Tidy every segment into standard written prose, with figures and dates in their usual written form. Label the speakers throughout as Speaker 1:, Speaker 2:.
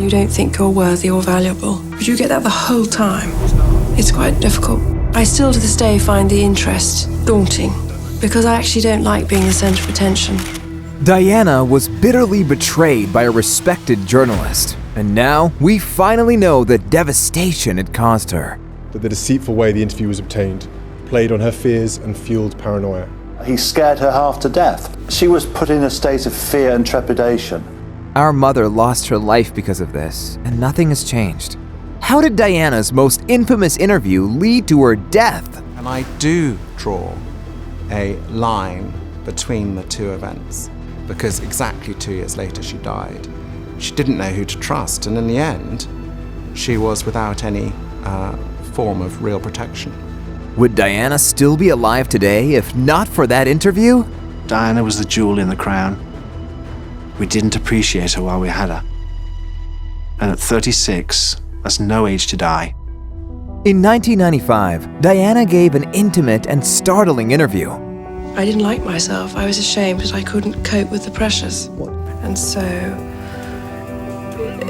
Speaker 1: You don't think you're worthy or valuable, but you get that the whole time. It's quite difficult. I still to this day find the interest daunting, because I actually don't like being the center of attention.
Speaker 2: Diana was bitterly betrayed by a respected journalist, and now we finally know the devastation it caused her.
Speaker 3: That the deceitful way the interview was obtained played on her fears and fueled paranoia.
Speaker 4: He scared her half to death. She was put in a state of fear and trepidation.
Speaker 2: Our mother lost her life because of this, and nothing has changed. How did Diana's most infamous interview lead to her death?
Speaker 5: And I do draw a line between the two events, because exactly 2 years later she died. She didn't know who to trust, and in the end, she was without any form of real protection.
Speaker 2: Would Diana still be alive today if not for that interview?
Speaker 6: Diana was the jewel in the crown. We didn't appreciate her while we had her. And at 36, that's no age to die.
Speaker 2: In 1995, Diana gave an intimate and startling interview.
Speaker 1: I didn't like myself. I was ashamed that I couldn't cope with the pressures. And so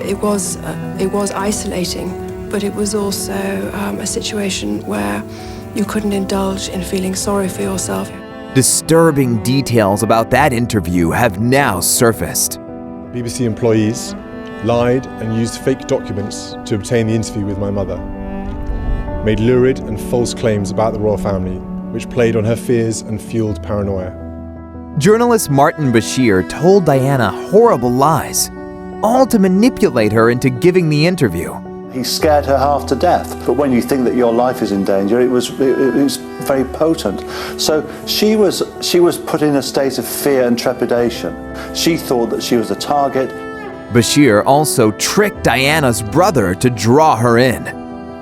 Speaker 1: it was isolating, but it was also a situation where you couldn't indulge in feeling sorry for yourself.
Speaker 2: Disturbing details about that interview have now surfaced.
Speaker 3: BBC employees lied and used fake documents to obtain the interview with my mother, made lurid and false claims about the royal family, which played on her fears and fueled paranoia.
Speaker 2: Journalist Martin Bashir told Diana horrible lies, all to manipulate her into giving the interview.
Speaker 4: He scared her half to death. But when you think that your life is in danger, it was very potent. So she was put in a state of fear and trepidation. She thought that she was a target.
Speaker 2: Bashir also tricked Diana's brother to draw her in.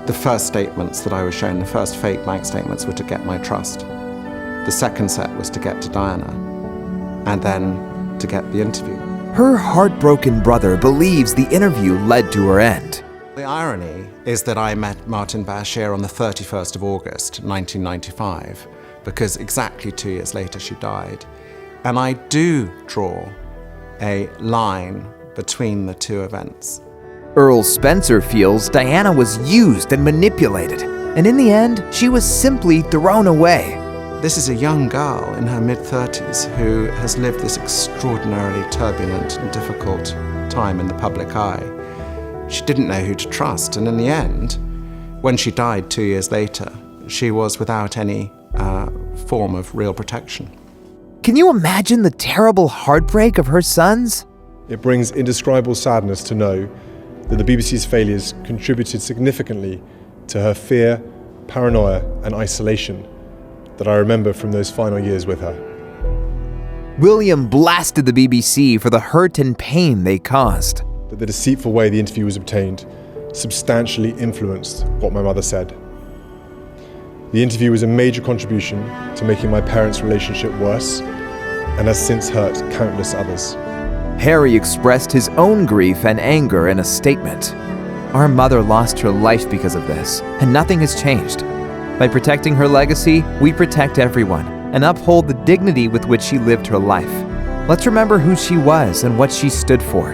Speaker 5: The first statements that I was shown, the first fake bank statements, were to get my trust. The second set was to get to Diana, and then to get the interview.
Speaker 2: Her heartbroken brother believes the interview led to her end.
Speaker 5: The irony is that I met Martin Bashir on the 31st of August, 1995, because exactly 2 years later she died. And I do draw a line between the two events.
Speaker 2: Earl Spencer feels Diana was used and manipulated, and in the end, she was simply thrown away.
Speaker 5: This is a young girl in her mid-30s who has lived this extraordinarily turbulent and difficult time in the public eye. She didn't know who to trust, and in the end, when she died 2 years later, she was without any form of real protection.
Speaker 2: Can you imagine the terrible heartbreak of her sons?
Speaker 3: It brings indescribable sadness to know that the BBC's failures contributed significantly to her fear, paranoia, and isolation that I remember from those final years with her.
Speaker 2: William blasted the BBC for the hurt and pain they caused.
Speaker 3: That the deceitful way the interview was obtained substantially influenced what my mother said. The interview was a major contribution to making my parents' relationship worse and has since hurt countless others.
Speaker 2: Harry expressed his own grief and anger in a statement. Our mother lost her life because of this, and nothing has changed. By protecting her legacy, we protect everyone and uphold the dignity with which she lived her life. Let's remember who she was and what she stood for.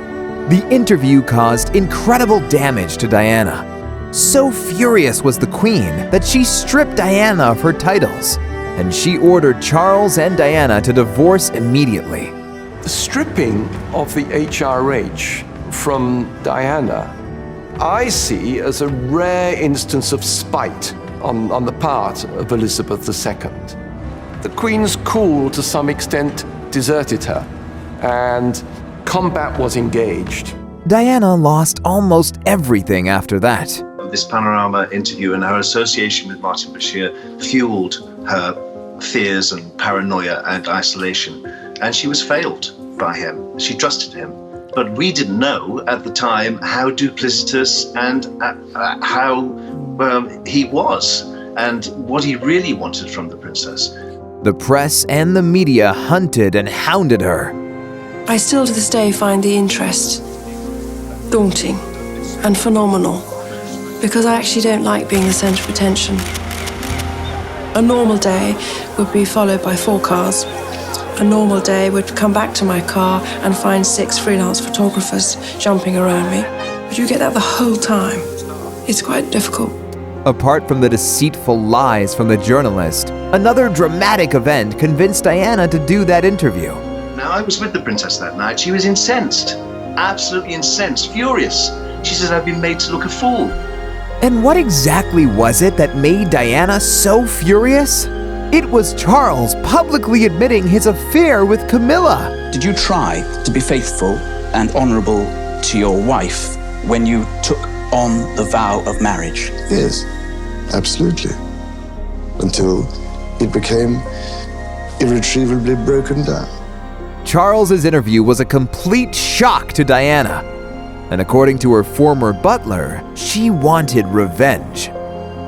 Speaker 2: The interview caused incredible damage to Diana. So furious was the Queen that she stripped Diana of her titles, and she ordered Charles and Diana to divorce immediately.
Speaker 7: The stripping of the HRH from Diana, I see as a rare instance of spite on the part of Elizabeth II. The Queen's cool, to some extent, deserted her, and combat was engaged.
Speaker 2: Diana lost almost everything after that.
Speaker 8: This Panorama interview and her association with Martin Bashir fueled her fears and paranoia and isolation, and she was failed by him. She trusted him. But we didn't know at the time how duplicitous and how he was and what he really wanted from the princess.
Speaker 2: The press and the media hunted and hounded her.
Speaker 1: I still to this day find the interest daunting and phenomenal, because I actually don't like being the center of attention. A normal day would be followed by 4 cars. A normal day would come back to my car and find 6 freelance photographers jumping around me. But you get that the whole time. It's quite difficult.
Speaker 2: Apart from the deceitful lies from the journalist, another dramatic event convinced Diana to do that interview.
Speaker 8: Now, I was with the princess that night. She was incensed. Absolutely incensed. Furious. She says I've been made to look a fool.
Speaker 2: And what exactly was it that made Diana so furious? It was Charles publicly admitting his affair with Camilla.
Speaker 9: Did you try to be faithful and honourable to your wife when you took on the vow of marriage?
Speaker 10: Yes, absolutely. Until it became irretrievably broken down.
Speaker 2: Charles's interview was a complete shock to Diana. And according to her former butler, she wanted revenge.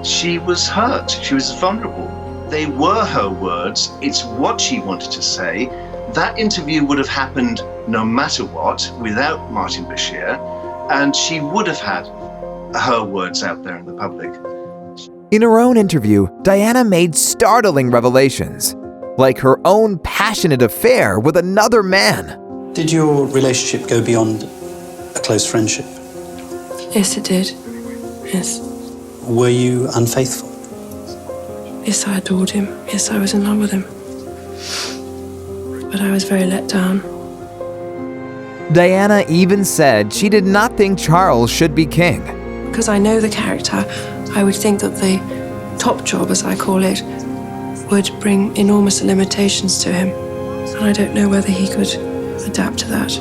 Speaker 8: She was hurt. She was vulnerable. They were her words. It's what she wanted to say. That interview would have happened no matter what without Martin Bashir, and she would have had her words out there in the public.
Speaker 2: In her own interview, Diana made startling revelations, like her own passionate affair with another man.
Speaker 9: Did your relationship go beyond a close friendship?
Speaker 1: Yes, it did. Yes.
Speaker 9: Were you unfaithful?
Speaker 1: Yes, I adored him. Yes, I was in love with him. But I was very let down.
Speaker 2: Diana even said she did not think Charles should be king.
Speaker 1: Because I know the character, I would think that the top job, as I call it, would bring enormous limitations to him. And I don't know whether he could adapt to that.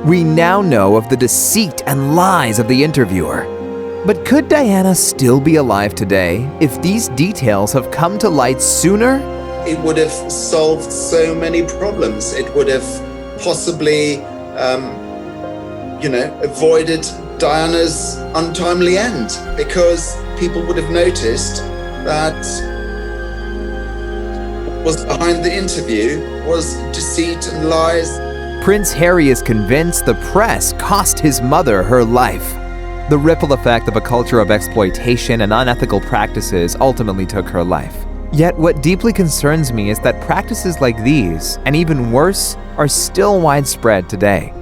Speaker 2: We now know of the deceit and lies of the interviewer. But could Diana still be alive today if these details have come to light sooner?
Speaker 11: It would have solved so many problems. It would have possibly, avoided Diana's untimely end, because people would have noticed that what was behind the interview was deceit and lies.
Speaker 2: Prince Harry is convinced the press cost his mother her life. The ripple effect of a culture of exploitation and unethical practices ultimately took her life. Yet what deeply concerns me is that practices like these, and even worse, are still widespread today.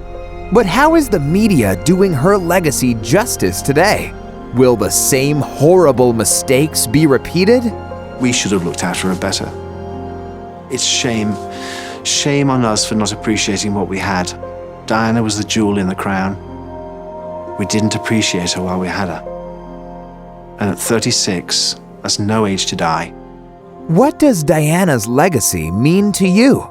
Speaker 2: But how is the media doing her legacy justice today? Will the same horrible mistakes be repeated?
Speaker 6: We should have looked after her better. It's shame on us for not appreciating what we had. Diana was the jewel in the crown. We didn't appreciate her while we had her. And at 36, that's no age to die.
Speaker 2: What does Diana's legacy mean to you?